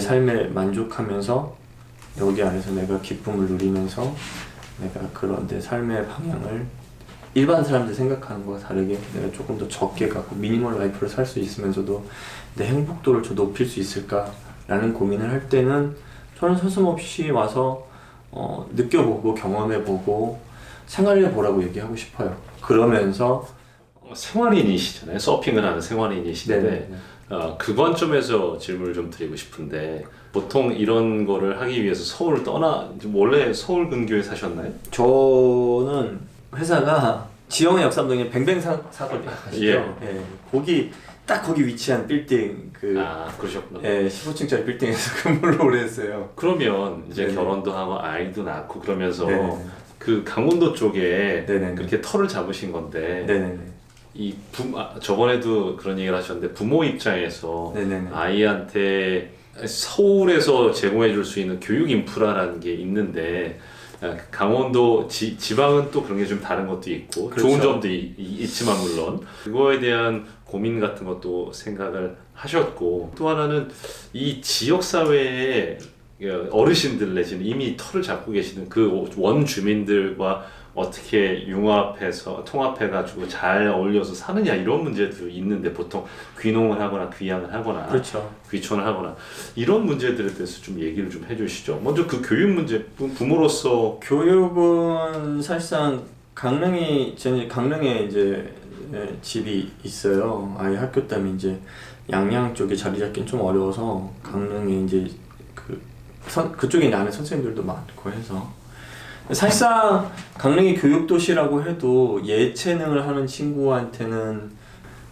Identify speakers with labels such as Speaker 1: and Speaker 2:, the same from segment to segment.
Speaker 1: 삶에 만족하면서 여기 안에서 내가 기쁨을 누리면서 내가 그런 내 삶의 방향을 일반 사람들 생각하는 거와 다르게 내가 조금 더 적게 갖고 미니멀 라이프를 살 수 있으면서도 내 행복도를 더 높일 수 있을까라는 고민을 할 때는 저는 서슴없이 와서 느껴보고 경험해보고 생활해보라고 얘기하고 싶어요. 그러면서
Speaker 2: 생활인이시잖아요. 서핑을 하는 생활인이신데
Speaker 1: 네.
Speaker 2: 그 관점에서 질문을 좀 드리고 싶은데 보통 이런 거를 하기 위해서 서울을 원래 서울 근교에 사셨나요?
Speaker 1: 저는 회사가 지영의 역삼동에 뱅뱅 사거리 아시죠? 예. 거기 위치한 빌딩
Speaker 2: 그러셨구나.
Speaker 1: 15층짜리 빌딩에서 근무를 오래 했어요.
Speaker 2: 그러면 이제
Speaker 1: 네네.
Speaker 2: 결혼도 하고 아이도 낳고 그러면서
Speaker 1: 네네.
Speaker 2: 그 강원도 쪽에
Speaker 1: 네네.
Speaker 2: 그렇게 터를 잡으신 건데
Speaker 1: 네네네.
Speaker 2: 저번에도 그런 얘기를 하셨는데 부모 입장에서
Speaker 1: 네네네.
Speaker 2: 아이한테 서울에서 제공해 줄 수 있는 교육 인프라라는 게 있는데 강원도 지방은 또 그런 게 좀 다른 것도 있고
Speaker 1: 그렇죠.
Speaker 2: 좋은 점도 있지만 물론 그거에 대한 고민 같은 것도 생각을 하셨고 또 하나는 이 지역 사회에 어르신들 내지는 이미 터를 잡고 계시는 그 원주민들과 어떻게 융합해서 통합해가지고 잘 어울려서 사느냐 이런 문제들이 있는데 보통 귀농을 하거나 귀향을 하거나
Speaker 1: 그렇죠.
Speaker 2: 귀촌을 하거나 이런 문제들에 대해서 좀 얘기를 좀 해주시죠. 먼저 그 교육 문제 부모로서
Speaker 1: 교육은 사실상 저는 강릉에 이제 집이 있어요. 아이 학교 때문에 이제 양양 쪽에 자리 잡기는 좀 어려워서 강릉에 이제 그쪽에 있는 아는 선생님들도 많고 해서 사실상 강릉이 교육도시라고 해도 예체능을 하는 친구한테는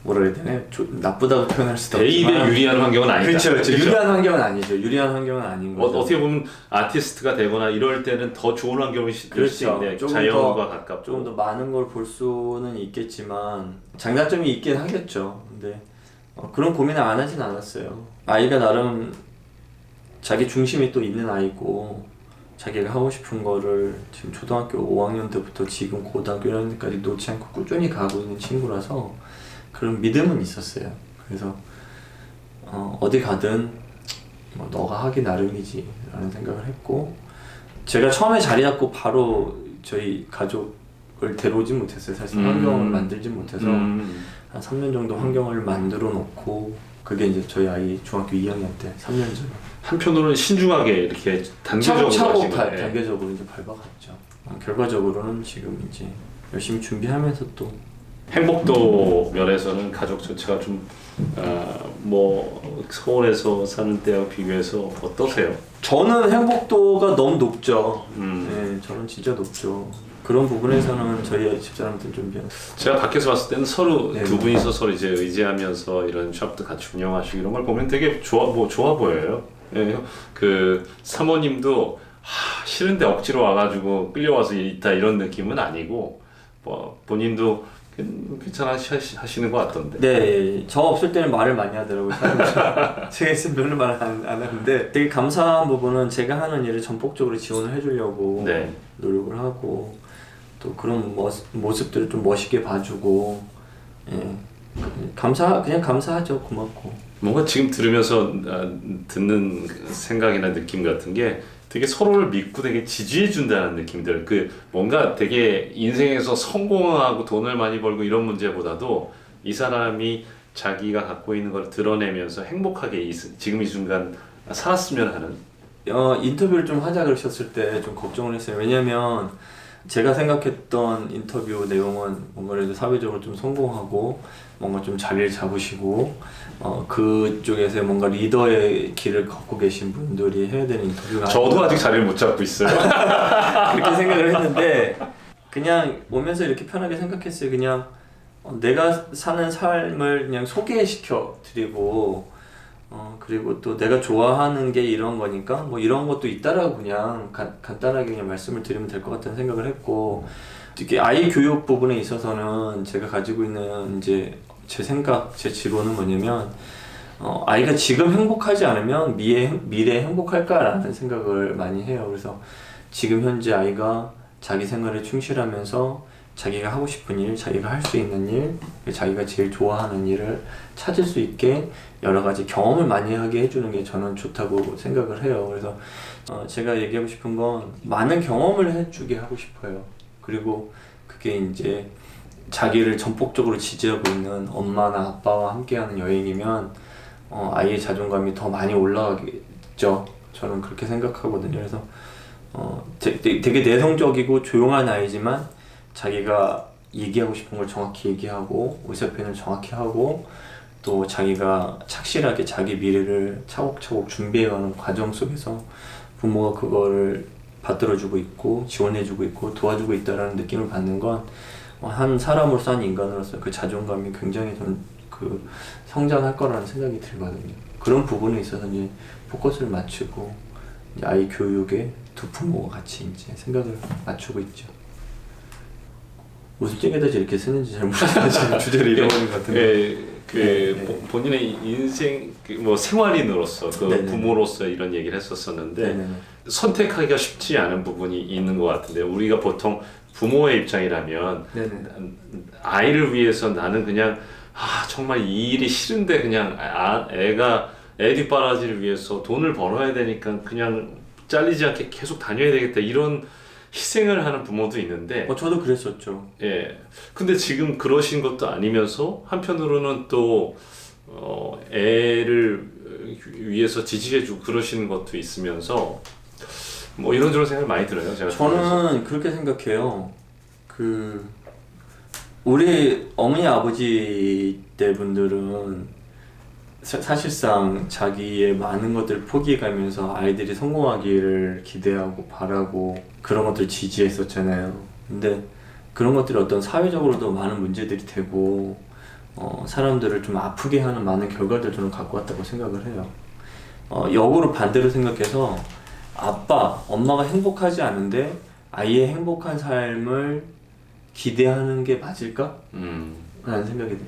Speaker 1: 뭐라 해야 되나 나쁘다고 표현할 수도
Speaker 2: 대입에
Speaker 1: 없지만
Speaker 2: 유리한 환경은 아니다.
Speaker 1: 그렇죠. 유리한 환경은 아니죠. 유리한 환경은 아닌 거죠.
Speaker 2: 어떻게 보면 아티스트가 되거나 이럴 때는 더 좋은 환경이 될 수 있는데 자연과 가깝고
Speaker 1: 조금 더 많은 걸 볼 수는 있겠지만 장단점이 있긴 하겠죠. 근데 그런 고민을 안 하진 않았어요. 아이가 나름 자기 중심이 또 있는 아이고 자기가 하고 싶은 거를 지금 초등학교 5학년 때부터 지금 고등학교 1학년까지 놓지 않고 꾸준히 가고 있는 친구라서 그런 믿음은 있었어요. 그래서 어디 가든 너가 하기 나름이지 라는 생각을 했고 제가 처음에 자리 잡고 바로 저희 가족을 데려오진 못했어요. 사실 환경을 만들지 못해서 한 3년 정도 환경을 만들어 놓고 그게 이제 저희 아이 중학교 2학년 때 3년 전에
Speaker 2: 한편으로는 신중하게 이렇게 단계적으로
Speaker 1: 단계적으로 이제 밟아갔죠. 결과적으로는 지금 이제 열심히 준비하면서 또
Speaker 2: 행복도 면에서는 가족 전체가 좀 서울에서 사는 때와 비교해서 어떠세요?
Speaker 1: 저는 행복도가 너무 높죠. 네, 저는 진짜 높죠. 그런 부분에서는 저희 집사람들은 좀
Speaker 2: 제가 밖에서 봤을 때는 서로
Speaker 1: 네.
Speaker 2: 두 분이서 서로 이제 의지하면서 이런 샵도 같이 운영하시고 이런 걸 보면 되게 좋아 보여요. 예, 그 사모님도 싫은데 억지로 와가지고 끌려와서 있다 이런 느낌은 아니고 본인도 괜찮아 하시는 것 같던데.
Speaker 1: 네, 저 없을 때는 말을 많이 하더라고요. 제가 있으면 별로 말 안 하는데 되게 감사한 부분은 제가 하는 일을 전폭적으로 지원을 해주려고
Speaker 2: 네.
Speaker 1: 노력을 하고 또 그런 모습들을 좀 멋있게 봐주고 그냥 감사하죠. 고맙고
Speaker 2: 뭔가 지금 들으면서 듣는 생각이나 느낌 같은 게 되게 서로를 믿고 되게 지지해 준다는 느낌들 뭔가 되게 인생에서 성공하고 돈을 많이 벌고 이런 문제보다도 이 사람이 자기가 갖고 있는 걸 드러내면서 행복하게 지금 이 순간 살았으면 하는
Speaker 1: 인터뷰를 좀 하자 그러셨을 때 좀 걱정을 했어요. 왜냐면 제가 생각했던 인터뷰 내용은 뭔가 그래도 사회적으로 좀 성공하고 뭔가 좀 자리를 잡으시고 그쪽에서 뭔가 리더의 길을 걷고 계신 분들이 해야 되는 인터뷰가
Speaker 2: 저도 아직 자리를 못 잡고 있어요.
Speaker 1: 그렇게 생각을 했는데 그냥 오면서 이렇게 편하게 생각했어요. 그냥 내가 사는 삶을 그냥 소개시켜 드리고 그리고 또 내가 좋아하는 게 이런 거니까 뭐 이런 것도 있다라고 그냥 간단하게 그냥 말씀을 드리면 될 것 같다는 생각을 했고 특히 아이 교육 부분에 있어서는 제가 가지고 있는 이제 제 생각, 제 지론은 뭐냐면 아이가 지금 행복하지 않으면 미래에 행복할까라는 생각을 많이 해요. 그래서 지금 현재 아이가 자기 생활에 충실하면서 자기가 하고 싶은 일, 자기가 할 수 있는 일, 자기가 제일 좋아하는 일을 찾을 수 있게 여러 가지 경험을 많이 하게 해주는 게 저는 좋다고 생각을 해요. 그래서 제가 얘기하고 싶은 건 많은 경험을 해주게 하고 싶어요. 그리고 그게 이제 자기를 전폭적으로 지지하고 있는 엄마나 아빠와 함께하는 여행이면 아이의 자존감이 더 많이 올라가겠죠. 저는 그렇게 생각하거든요. 그래서 되게 내성적이고 조용한 아이지만 자기가 얘기하고 싶은 걸 정확히 얘기하고 의사표현을 정확히 하고 또 자기가 착실하게 자기 미래를 차곡차곡 준비해가는 과정 속에서 부모가 그거를 받들어주고 있고 지원해주고 있고 도와주고 있다라는 느낌을 받는 건 한 사람으로서 한 인간으로서 그 자존감이 굉장히 좀 그 성장할 거라는 생각이 들거든요. 그런 부분에 있어서 이제 포커스를 맞추고 이제 아이 교육에 두 부모가 같이 이제 생각을 맞추고 있죠. 무슨 쟁에다 이렇게 쓰는지 잘 모르겠어요. 주제를 잃어버린 것 같은데.
Speaker 2: 본인의 인생 뭐 생활인으로서 그
Speaker 1: 네네.
Speaker 2: 부모로서 이런 얘기를 했었었는데
Speaker 1: 네네.
Speaker 2: 선택하기가 쉽지 않은 부분이 있는 것 같은데 우리가 보통 부모의 입장이라면
Speaker 1: 네네.
Speaker 2: 아이를 위해서 나는 그냥 정말 이 일이 싫은데 그냥 애 뒷바라지를 위해서 돈을 벌어야 되니까 그냥 잘리지 않게 계속 다녀야 되겠다 이런 희생을 하는 부모도 있는데
Speaker 1: 저도 그랬었죠.
Speaker 2: 예. 근데 지금 그러신 것도 아니면서 한편으로는 또 애를 위해서 지지해주고 그러시는 것도 있으면서 뭐 이런저런 생각이 많이 들어요. 제가
Speaker 1: 저는
Speaker 2: 들으면서.
Speaker 1: 그렇게 생각해요. 우리 어머니 아버지 때 분들은 사실상 자기의 많은 것들을 포기해가면서 아이들이 성공하기를 기대하고 바라고 그런 것들을 지지했었잖아요. 근데 그런 것들이 어떤 사회적으로도 많은 문제들이 되고 사람들을 좀 아프게 하는 많은 결과들을 저는 갖고 왔다고 생각을 해요. 역으로 반대로 생각해서 엄마가 행복하지 않은데 아이의 행복한 삶을 기대하는 게 맞을까? 라는 생각이 들어요.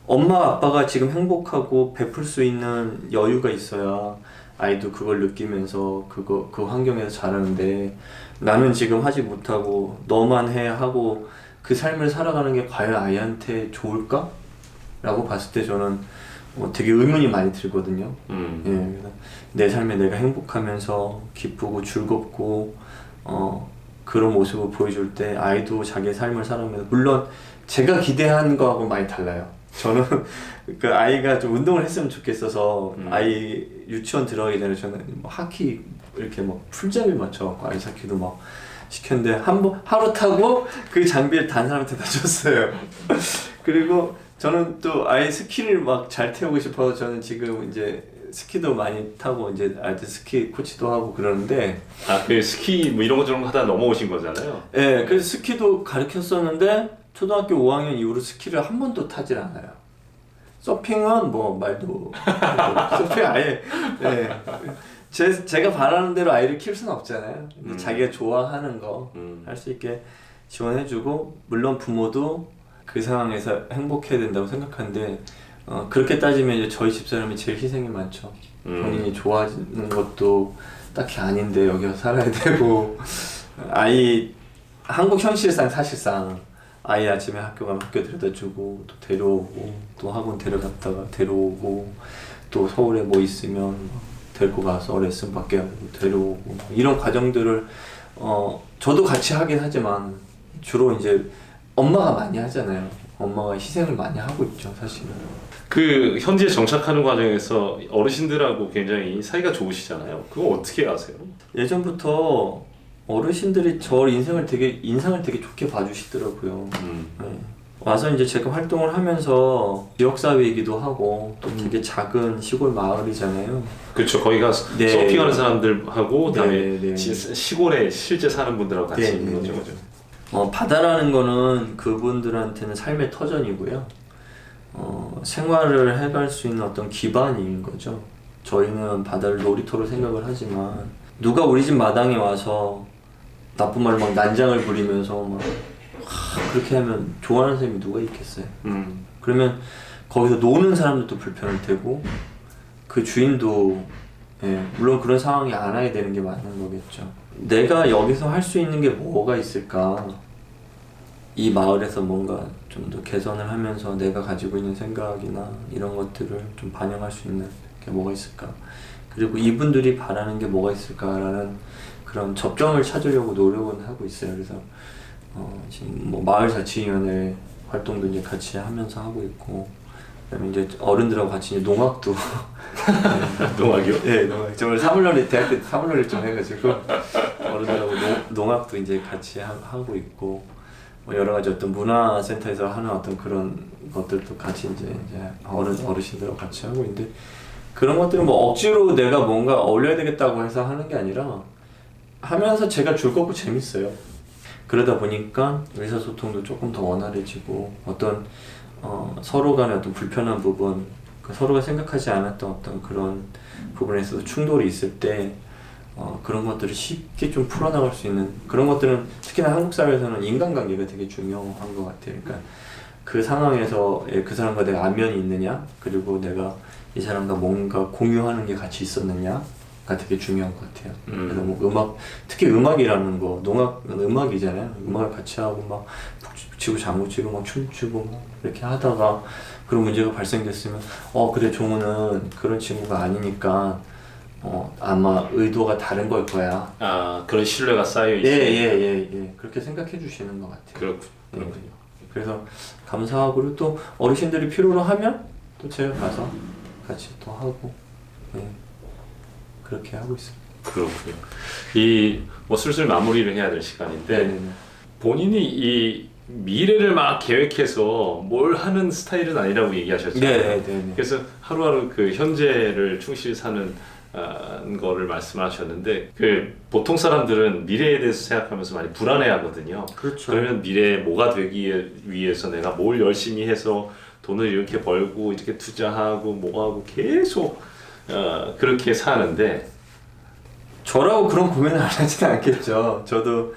Speaker 1: 엄마 아빠가 지금 행복하고 베풀 수 있는 여유가 있어야 아이도 그걸 느끼면서 그 환경에서 자라는데 나는 지금 하지 못하고 너만 해 하고 그 삶을 살아가는 게 과연 아이한테 좋을까? 라고 봤을 때 저는 되게 의문이 많이 들거든요. 예, 그래서 내 삶에 내가 행복하면서 기쁘고 즐겁고 그런 모습을 보여줄 때 아이도 자기의 삶을 살아가면서 물론 제가 기대한 거하고 많이 달라요. 저는 그 아이가 좀 운동을 했으면 좋겠어서 아이 유치원 들어가기 전에 저는 뭐 하키 이렇게 뭐 풀잡이 맞춰갖고 아이스하키도 막 시켰는데 하루 타고 그 장비를 다른 사람한테 다 줬어요. 그리고 저는 또 아이 스키를 막 잘 태우고 싶어서 저는 지금 이제 스키도 많이 타고 이제 아이들 스키 코치도 하고 그러는데
Speaker 2: 그 스키 뭐 이런 거 저런 거 하다 넘어오신 거잖아요.
Speaker 1: 네, 그래서 스키도 가르쳤었는데 초등학교 5학년 이후로 스키를 한 번도 타질 않아요. 서핑은 뭐 말도 서핑 아예 네. 제가 바라는 대로 아이를 키울 수는 없잖아요. 자기가 좋아하는 거 할 수 있게 지원해주고 물론 부모도 그 상황에서 행복해야 된다고 생각하는데 그렇게 따지면 이제 저희 집사람이 제일 희생이 많죠. 본인이 좋아하는 것도 딱히 아닌데 여기서 살아야 되고 아이 한국 현실상 사실상 아이 아침에 학교 가면 학교 데려다주고 또 데려오고 또 학원 데려갔다가 데려오고 또 서울에 뭐 있으면 데리고 가서 레슨 받게 하고 데려오고 이런 과정들을 저도 같이 하긴 하지만 주로 이제 엄마가 많이 하잖아요. 엄마가 희생을 많이 하고 있죠, 사실은.
Speaker 2: 그 현지에 정착하는 과정에서 어르신들하고 굉장히 사이가 좋으시잖아요. 그거 어떻게 아세요?
Speaker 1: 예전부터 어르신들이 저 인상을 되게 좋게 봐주시더라고요. 네. 와서 이제 제가 활동을 하면서 지역사회이기도 하고 또 되게 작은 시골 마을이잖아요.
Speaker 2: 그렇죠. 거기가
Speaker 1: 네.
Speaker 2: 서핑하는 사람들하고 그다음에
Speaker 1: 네.
Speaker 2: 시골에 실제 사는 분들하고 같이
Speaker 1: 네,
Speaker 2: 있는
Speaker 1: 네,
Speaker 2: 거죠.
Speaker 1: 네. 바다라는 거는 그분들한테는 삶의 터전이고요. 생활을 해갈 수 있는 어떤 기반인 거죠. 저희는 바다를 놀이터로 생각을 하지만 누가 우리 집 마당에 와서 나쁜 말로 막 난장을 부리면서 막 그렇게 하면 좋아하는 사람이 누가 있겠어요. 그러면 거기서 노는 사람들도 불편할 테고 그 주인도 물론 그런 상황이 안 와야 되는 게 맞는 거겠죠. 내가 여기서 할 수 있는 게 뭐가 있을까? 이 마을에서 뭔가 좀 더 개선을 하면서 내가 가지고 있는 생각이나 이런 것들을 좀 반영할 수 있는 게 뭐가 있을까, 그리고 이분들이 바라는 게 뭐가 있을까라는 그런 접점을 찾으려고 노력은 하고 있어요. 그래서 지금 뭐 마을자치위원회 활동도 이제 같이 하면서 하고 있고, 그다음에 이제 어른들하고 같이 이제 농악도
Speaker 2: 농악이요?
Speaker 1: 네, 농악. 정말 사물놀이 대학 때 사물놀이 좀 해가지고 어른들하고 농악도 이제 같이 하고 있고, 뭐 여러 가지 어떤 문화센터에서 하는 어떤 그런 것들도 같이 이제 어르신들하고 같이 하고 있는데, 그런 것들은 뭐 억지로 내가 뭔가 어울려야 되겠다고 해서 하는 게 아니라 하면서 제가 즐겁고 재밌어요. 그러다 보니까 의사소통도 조금 더 원활해지고, 어떤 서로 간의 어떤 불편한 부분, 서로가 생각하지 않았던 어떤 그런 부분에서도 충돌이 있을 때 그런 것들을 쉽게 좀 풀어나갈 수 있는 그런 것들은, 특히나 한국 사회에서는 인간관계가 되게 중요한 것 같아요. 그러니까 그 상황에서 그 사람과 내가 안면이 있느냐, 그리고 내가 이 사람과 뭔가 공유하는 게 같이 있었느냐가 되게 중요한 것 같아요. 그래서 뭐 특히 음악이라는 거, 농악은 음악이잖아요. 음악을 같이 하고 막 북치고 장구치고 막 춤추고 막 이렇게 하다가 그런 문제가 발생됐으면 그래, 종우는 그런 친구가 아니니까 아마 의도가 다른 걸 거야.
Speaker 2: 아, 그런 신뢰가 쌓여 있어요.
Speaker 1: 예. 그렇게 생각해 주시는 것 같아요.
Speaker 2: 그렇군요.
Speaker 1: 그래서 감사하고, 그리고 또 어르신들이 필요로 하면 또 제가 가서 같이 또 하고, 그렇게 하고 있습니다.
Speaker 2: 그렇군요. 이 뭐 슬슬 마무리를 해야 될 시간인데,
Speaker 1: 네네네.
Speaker 2: 본인이 이 미래를 막 계획해서 뭘 하는 스타일은 아니라고 얘기하셨잖아요.
Speaker 1: 네네네.
Speaker 2: 그래서 하루하루 그 현재를 충실히 사는 거를 말씀하셨는데, 그 보통 사람들은 미래에 대해서 생각하면서 많이 불안해하거든요.
Speaker 1: 그렇죠.
Speaker 2: 그러면 미래에 뭐가 되기 위해서 내가 뭘 열심히 해서 돈을 이렇게 벌고 이렇게 투자하고 뭐하고 계속 그렇게 사는데,
Speaker 1: 저라고 그런 고민을 안 하지는 않겠죠. 저도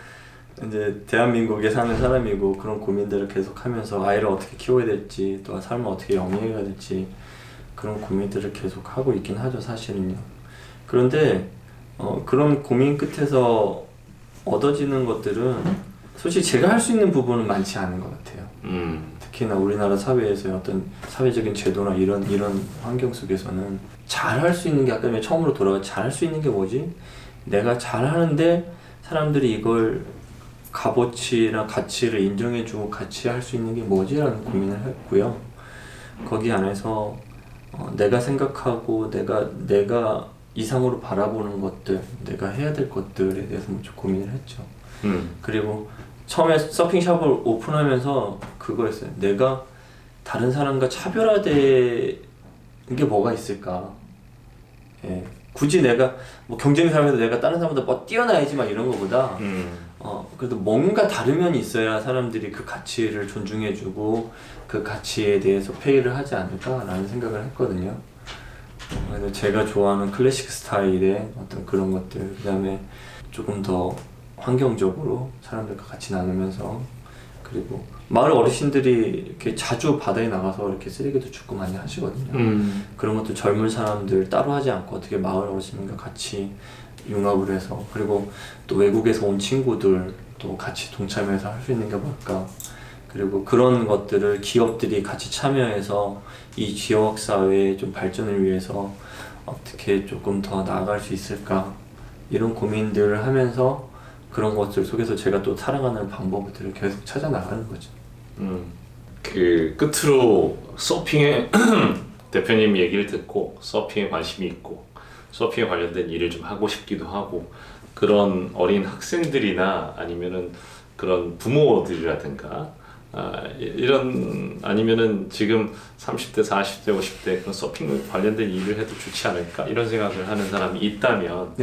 Speaker 1: 이제 대한민국에 사는 사람이고 그런 고민들을 계속 하면서 아이를 어떻게 키워야 될지, 또 삶을 어떻게 영위해야 될지 그런 고민들을 계속 하고 있긴 하죠, 사실은요. 그런데 그런 고민 끝에서 얻어지는 것들은 솔직히 제가 할 수 있는 부분은 많지 않은 것 같아요. 특히나 우리나라 사회에서의 어떤 사회적인 제도나 이런 환경 속에서는 잘 할 수 있는 게, 아까 처음으로 돌아가 잘 할 수 있는 게 뭐지? 내가 잘 하는데 사람들이 이걸 값어치나 가치를 인정해주고 같이 할 수 있는 게 뭐지? 라는 고민을 했고요. 거기 안에서 내가 생각하고 내가 이상으로 바라보는 것들, 내가 해야 될 것들에 대해서 좀 고민을 했죠. 그리고 처음에 서핑샵을 오픈하면서 그거였어요. 내가 다른 사람과 차별화된 게 뭐가 있을까? 예. 굳이 내가 뭐 경쟁 사회에서 내가 다른 사람보다 뭐 뛰어나야지 막 이런 거보다 그래도 뭔가 다른 면이 있어야 사람들이 그 가치를 존중해주고 그 가치에 대해서 페이를 하지 않을까라는 생각을 했거든요. 그래서 제가 좋아하는 클래식 스타일의 어떤 그런 것들, 그 다음에 조금 더 환경적으로 사람들과 같이 나누면서, 그리고 마을 어르신들이 이렇게 자주 바다에 나가서 이렇게 쓰레기도 줍고 많이 하시거든요. 그런 것도 젊은 사람들 따로 하지 않고 어떻게 마을 어르신과 같이 융합을 해서, 그리고 또 외국에서 온 친구들 또 같이 동참해서 할 수 있는 게 뭘까, 그리고 그런 것들을 기업들이 같이 참여해서 이 지역 사회의 좀 발전을 위해서 어떻게 조금 더 나아갈 수 있을까, 이런 고민들을 하면서 그런 것들 속에서 제가 또 살아가는 방법들을 계속 찾아 나가는 거죠.
Speaker 2: 그 끝으로 서핑에 대표님 얘기를 듣고 서핑에 관심이 있고 서핑에 관련된 일을 좀 하고 싶기도 하고, 그런 어린 학생들이나 아니면은 그런 부모들이라든가 이런, 아니면은 지금 30대, 40대, 50대 그런 서핑 관련된 일을 해도 좋지 않을까 이런 생각을 하는 사람이 있다면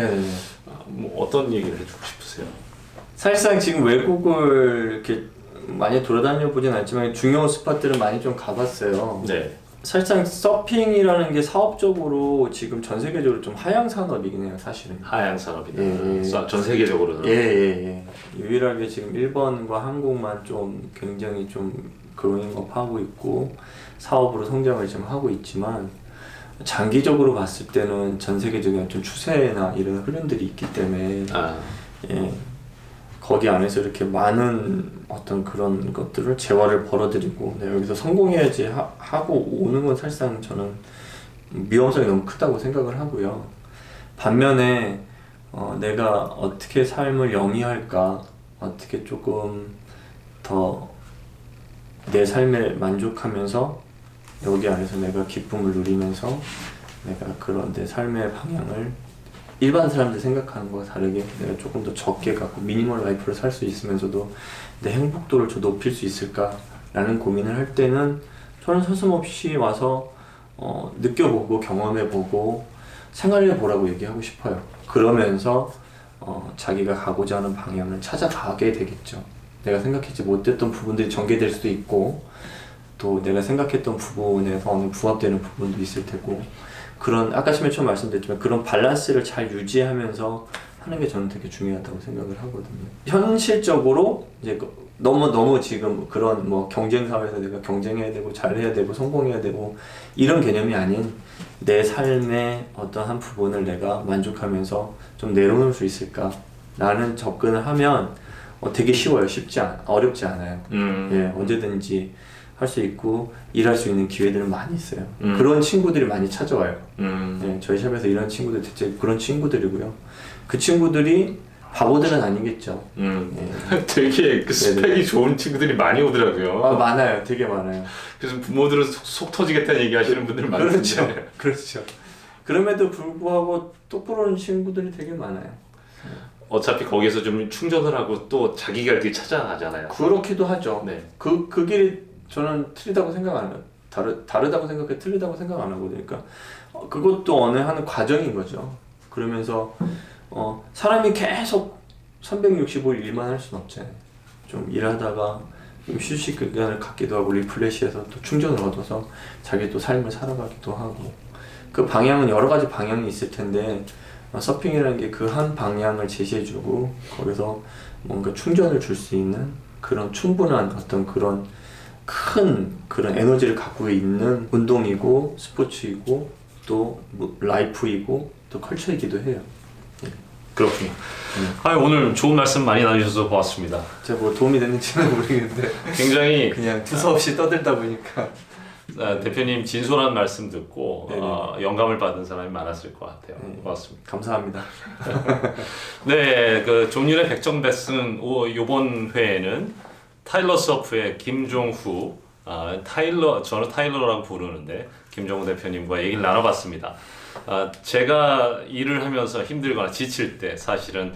Speaker 2: 뭐 어떤 얘기를 해주고 싶으세요?
Speaker 1: 사실상 지금 외국을 이렇게 많이 돌아다녀 보진 않지만 중요한 스팟들은 많이 좀 가봤어요.
Speaker 2: 네.
Speaker 1: 사실상 서핑이라는 게 사업적으로 지금 전 세계적으로 좀 하향 산업이긴 해요, 사실은.
Speaker 2: 하향 산업이다. 전 세계적으로는.
Speaker 1: 예. 유일하게 지금 일본과 한국만 좀 굉장히 좀 그로잉업 하고 있고 사업으로 성장을 지금 하고 있지만, 장기적으로 봤을 때는 전 세계적인 어떤 추세나 이런 흐름들이 있기 때문에 예. 거기 안에서 이렇게 많은 어떤 그런 것들을 재화를 벌어들이고 내가 여기서 성공해야지 하고 오는 건 사실상 저는 위험성이 너무 크다고 생각을 하고요. 반면에 내가 어떻게 삶을 영위할까, 어떻게 조금 더 내 삶에 만족하면서 여기 안에서 내가 기쁨을 누리면서 내가 그런 내 삶의 방향을 일반 사람들 생각하는 것과 다르게 내가 조금 더 적게 갖고 미니멀 라이프를 살 수 있으면서도 내 행복도를 좀 높일 수 있을까라는 고민을 할 때는 저는 서슴없이 와서 느껴보고 경험해보고 생활해보라고 얘기하고 싶어요. 그러면서 자기가 가고자 하는 방향을 찾아가게 되겠죠. 내가 생각하지 못했던 부분들이 전개될 수도 있고 또 내가 생각했던 부분에서 부합되는 부분도 있을 테고 그런 아까 처음 말씀드렸지만 그런 밸런스를 잘 유지하면서 하는 게 저는 되게 중요하다고 생각을 하거든요. 현실적으로 이제 너무 지금 그런 뭐 경쟁 사회에서 내가 경쟁해야 되고 잘해야 되고 성공해야 되고 이런 개념이 아닌 내 삶의 어떤 한 부분을 내가 만족하면서 좀 내려놓을 수 있을까라는 접근을 하면 되게 쉬워요. 어렵지 않아요. 예, 언제든지 할 수 있고 일할 수 있는 기회들은 많이 있어요. 그런 친구들이 많이 찾아와요. 예, 저희 샵에서 이런 친구들 대체 그런 친구들이고요. 그 친구들이 바보들은 아니겠죠.
Speaker 2: 예. 되게 그 스펙이 네네. 좋은 친구들이 많이 오더라고요.
Speaker 1: 많아요. 되게 많아요.
Speaker 2: 그래서 부모들은 속 터지겠다는 얘기 하시는 분들 많은데.
Speaker 1: 그렇죠. 그렇죠. 그럼에도 불구하고 똑부러운 친구들이 되게 많아요.
Speaker 2: 어차피 거기서 좀 충전을 하고 또 자기 갈 길 찾아가잖아요.
Speaker 1: 그렇기도 하죠.
Speaker 2: 네.
Speaker 1: 그 길이 저는 틀리다고 생각 안 해요. 다르다고 생각해 틀리다고 생각 안 하고 그러니까 그것도 언어하는 과정인 거죠. 그러면서 사람이 계속 365일 일만 할 수는 없잖아요. 좀 일하다가 좀 휴식 기간을 갖기도 하고 리플레시해서 또 충전을 얻어서 자기 또 삶을 살아가기도 하고 그 방향은 여러 가지 방향이 있을 텐데 서핑이라는 게 그 한 방향을 제시해주고 거기서 뭔가 충전을 줄 수 있는 그런 충분한 어떤 그런 큰 그런 에너지를 갖고 있는 운동이고 스포츠이고 또 라이프이고 또 컬처이기도 해요.
Speaker 2: 그렇군요. 오늘 좋은 말씀 많이 나누셔서 고맙습니다.
Speaker 1: 제가 뭐 도움이 됐는지는 모르겠는데 굉장히 그냥 두서없이 떠들다 보니까
Speaker 2: 대표님 진솔한 말씀 듣고 영감을 받은 사람이 많았을 것 같아요. 고맙습니다.
Speaker 1: 감사합니다.
Speaker 2: 네, 그 종륜의 백전백승 이번 회에는 타일러 서프의 김종후, 저는 타일러라고 부르는데 김종후 대표님과 얘기를 나눠봤습니다. 제가 일을 하면서 힘들거나 지칠 때 사실은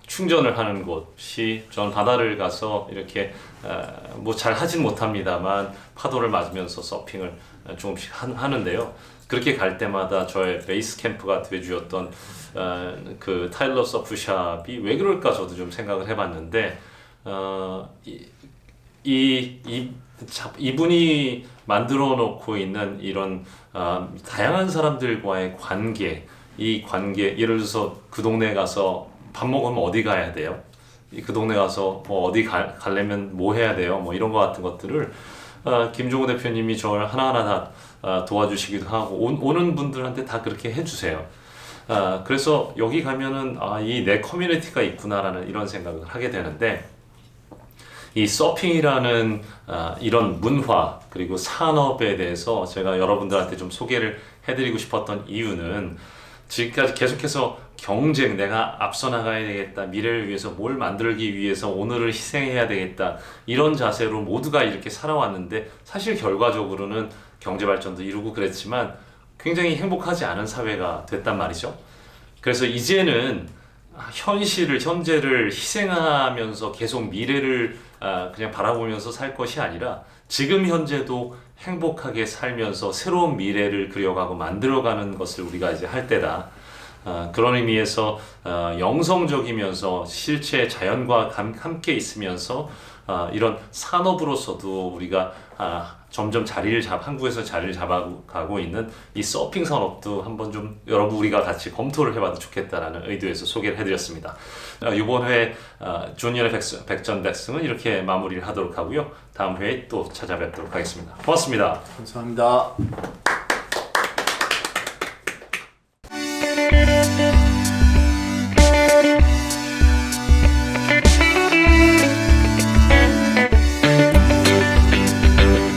Speaker 2: 충전을 하는 곳이 저는 바다를 가서 이렇게 뭐 잘 하진 못합니다만 파도를 맞으면서 서핑을 조금씩 하는데요. 그렇게 갈 때마다 저의 베이스 캠프가 되어주었던 그 타일러 서프샵이 왜 그럴까 저도 좀 생각을 해봤는데 이분이 만들어 놓고 있는 이런 다양한 사람들과의 관계, 이 관계 예를 들어서 그 동네 가서 밥 먹으면 어디 가야 돼요? 그 동네 가서 뭐 어디 가려면 뭐 해야 돼요? 뭐 이런 거 같은 것들을 김종호 대표님이 저를 하나하나 다 도와주시기도 하고 오는 분들한테 다 그렇게 해주세요. 그래서 여기 가면은 이 내 커뮤니티가 있구나라는 이런 생각을 하게 되는데 이 서핑이라는 이런 문화 그리고 산업에 대해서 제가 여러분들한테 좀 소개를 해드리고 싶었던 이유는 지금까지 계속해서 경쟁, 내가 앞서 나가야 되겠다, 미래를 위해서 뭘 만들기 위해서 오늘을 희생해야 되겠다 이런 자세로 모두가 이렇게 살아왔는데 사실 결과적으로는 경제 발전도 이루고 그랬지만 굉장히 행복하지 않은 사회가 됐단 말이죠. 그래서 이제는 현재를 희생하면서 계속 미래를 그냥 바라보면서 살 것이 아니라 지금 현재도 행복하게 살면서 새로운 미래를 그려가고 만들어가는 것을 우리가 이제 할 때다. 그런 의미에서 영성적이면서 실체 자연과 함께 있으면서 이런 산업으로서도 우리가 점점 한국에서 자리를 잡아가고 있는 이 서핑 산업도 한번 좀 여러분 우리가 같이 검토를 해봐도 좋겠다라는 의도에서 소개를 해드렸습니다. 이번 회 존연의 백전백승은 이렇게 마무리를 하도록 하고요. 다음 회에 또 찾아뵙도록 하겠습니다. 고맙습니다.
Speaker 1: 감사합니다.